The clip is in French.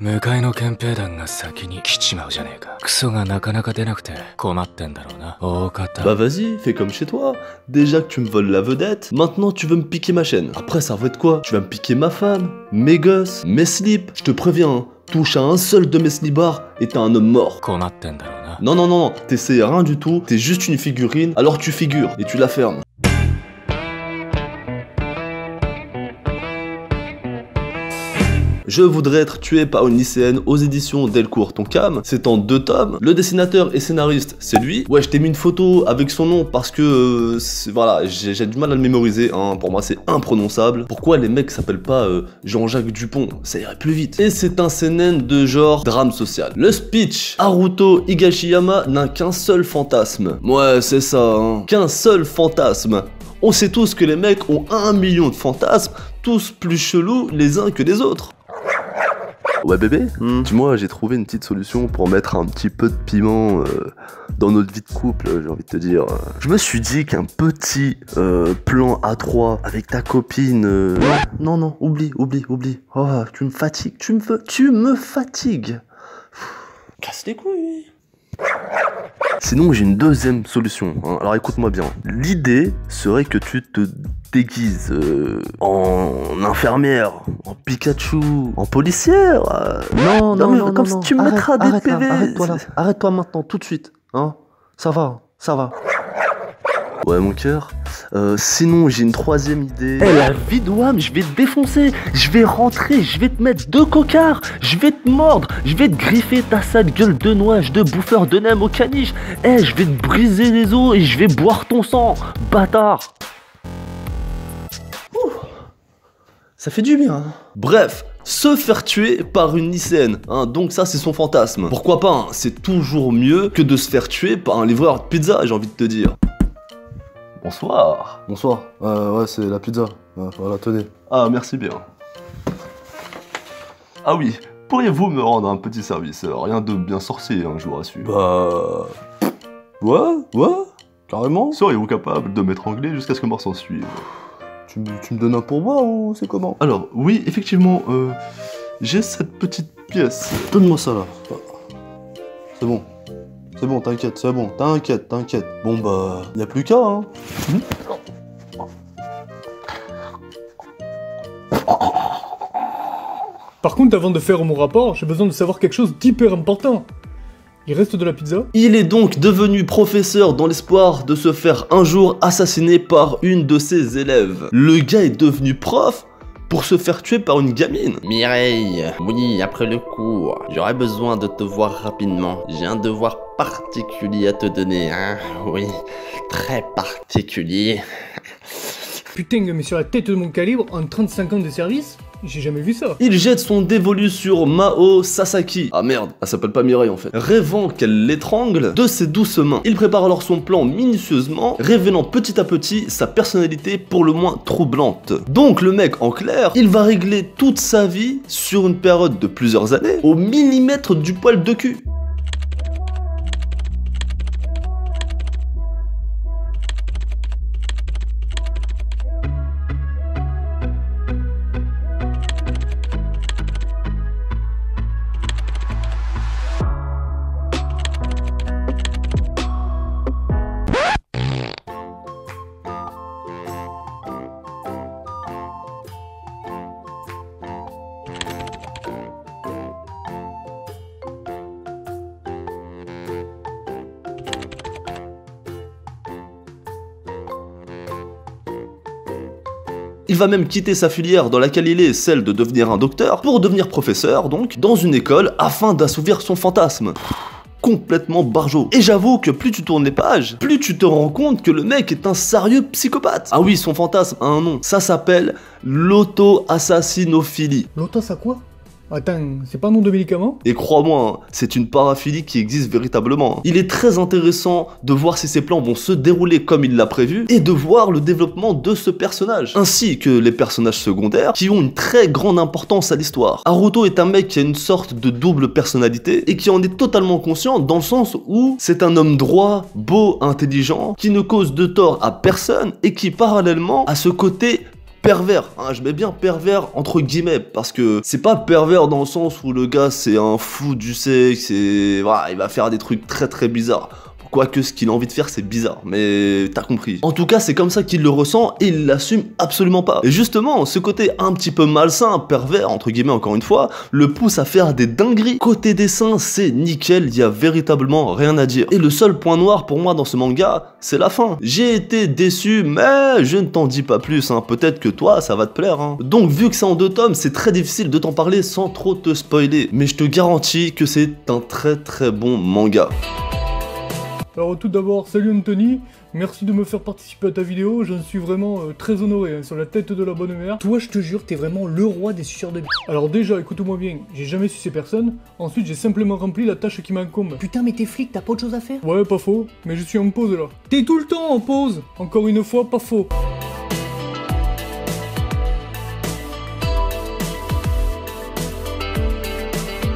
向かいの憲兵団が先に来ちまうじゃねえか。クソがなかなか出なくて困ってんだろうな。大方。Bah vas-y, fais comme chez toi. Déjà que tu me voles la vedette, maintenant tu veux me piquer ma chaîne. Après ça va être quoi? Tu vas me piquer ma femme, mes gosses, mes slips. Je te préviens, hein, touche à un seul de mes slibards et t'es un homme mort. 困ってんだろうな。Non, non, non, non, t'essayes rien du tout, t'es juste une figurine, alors tu figures et tu la fermes. Je voudrais être tué par une lycéenne aux éditions Delcourt Tonkam. C'est en 2 tomes. Le dessinateur et scénariste, c'est lui. Ouais, je t'ai mis une photo avec son nom parce que voilà, j'ai du mal à le mémoriser. Hein. Pour moi, c'est imprononçable. Pourquoi les mecs s'appellent pas Jean-Jacques Dupont? Ça irait plus vite. Et c'est un seinen de genre drame social. Le speech. Haruto Higashiyama n'a qu'un seul fantasme. Ouais, c'est ça. Hein. Qu'un seul fantasme. On sait tous que les mecs ont 1 million de fantasmes, tous plus chelous les uns que les autres. Ouais bébé, dis-moi, j'ai trouvé une petite solution pour mettre un petit peu de piment dans notre vie de couple, j'ai envie de te dire. Je me suis dit qu'un petit plan à3 avec ta copine... Non, oublie. Oh, tu me fatigues, tu me fatigues. Casse les couilles. Sinon, j'ai une deuxième solution. Hein. Alors écoute-moi bien. L'idée serait que tu te déguises en infirmière, en Pikachu, en policière. Non, comme si tu me mettras des PV. Arrête-toi là. Arrête-toi maintenant, tout de suite. Hein. Ça va. Ouais mon cœur. Sinon j'ai une troisième idée. Eh la vie de Wam, je vais te défoncer. Je vais rentrer, je vais te mettre 2 cocards. Je vais te mordre, je vais te griffer ta sale gueule de noix, de bouffeur de nem au caniche. Eh, je vais te briser les os et je vais boire ton sang, bâtard. Ouh. Ça fait du bien. Hein. Bref. Se faire tuer par une lycéenne, hein, donc ça c'est son fantasme. Pourquoi pas, hein, c'est toujours mieux que de se faire tuer par un livreur de pizza, j'ai envie de te dire. Bonsoir. Bonsoir. Ouais, c'est la pizza. Voilà, tenez. Ah, merci bien. Ah oui, pourriez-vous me rendre un petit service? Rien de bien sorcier, hein, je vous rassure. Bah... Ouais, carrément. Seriez-vous capable de m'étrangler jusqu'à ce que mort s'en suive? Tu me donnes un pourboire ou c'est comment? Alors, oui, effectivement, j'ai cette petite pièce. Donne-moi ça, là. C'est bon. C'est bon, t'inquiète, c'est bon, t'inquiète. Bon bah, y a plus qu'à, hein. Par contre, avant de faire mon rapport, j'ai besoin de savoir quelque chose d'hyper important. Il reste de la pizza? Il est donc devenu professeur dans l'espoir de se faire un jour assassiner par une de ses élèves. Le gars est devenu prof pour se faire tuer par une gamine. Mireille, oui, après le cours, j'aurais besoin de te voir rapidement. J'ai un devoir particulier à te donner, hein. Oui, très particulier. Putain, mais sur la tête de mon calibre, en 35 ans de service, j'ai jamais vu ça. Il jette son dévolu sur Mao Sasaki. Ah merde, elle s'appelle pas Mireille en fait. Rêvant qu'elle l'étrangle de ses douces mains. Il prépare alors son plan minutieusement, révélant petit à petit sa personnalité pour le moins troublante. Donc le mec en clair, il va régler toute sa vie sur une période de plusieurs années au millimètre du poil de cul. Il va même quitter sa filière dans laquelle il est, celle de devenir un docteur, pour devenir professeur, donc, dans une école, afin d'assouvir son fantasme. Complètement barjot. Et j'avoue que plus tu tournes les pages, plus tu te rends compte que le mec est un sérieux psychopathe. Ah oui, son fantasme a un nom. Ça s'appelle l'auto-assassinophilie. L'auto, ça quoi? Attends, c'est pas un nom de médicament? Et crois-moi, hein, c'est une paraphilie qui existe véritablement. Hein. Il est très intéressant de voir si ses plans vont se dérouler comme il l'a prévu et de voir le développement de ce personnage, ainsi que les personnages secondaires qui ont une très grande importance à l'histoire. Haruto est un mec qui a une sorte de double personnalité et qui en est totalement conscient dans le sens où c'est un homme droit, beau, intelligent, qui ne cause de tort à personne et qui parallèlement a ce côté pervers, hein, je mets bien pervers entre guillemets, parce que c'est pas pervers dans le sens où le gars c'est un fou du sexe, et voilà, il va faire des trucs très très bizarres. Quoique ce qu'il a envie de faire c'est bizarre, mais t'as compris. En tout cas c'est comme ça qu'il le ressent et il l'assume absolument pas. Et justement, ce côté un petit peu malsain, pervers, entre guillemets encore une fois, le pousse à faire des dingueries. Côté dessin, c'est nickel, il y a véritablement rien à dire. Et le seul point noir pour moi dans ce manga, c'est la fin. J'ai été déçu, mais je ne t'en dis pas plus, hein. Peut-être que toi ça va te plaire, hein. Donc vu que c'est en 2 tomes, c'est très difficile de t'en parler sans trop te spoiler. Mais je te garantis que c'est un très très bon manga. Alors tout d'abord, salut Anthony, merci de me faire participer à ta vidéo, j'en suis vraiment très honoré, hein, sur la tête de la bonne mère. Toi, je te jure, t'es vraiment le roi des suceurs de b***. Alors déjà, écoute-moi bien, j'ai jamais sucé personne, ensuite j'ai simplement rempli la tâche qui m'incombe. Putain, mais t'es flic, t'as pas autre chose à faire? Ouais, pas faux, mais je suis en pause là. T'es tout le temps en pause. Encore une fois, pas faux.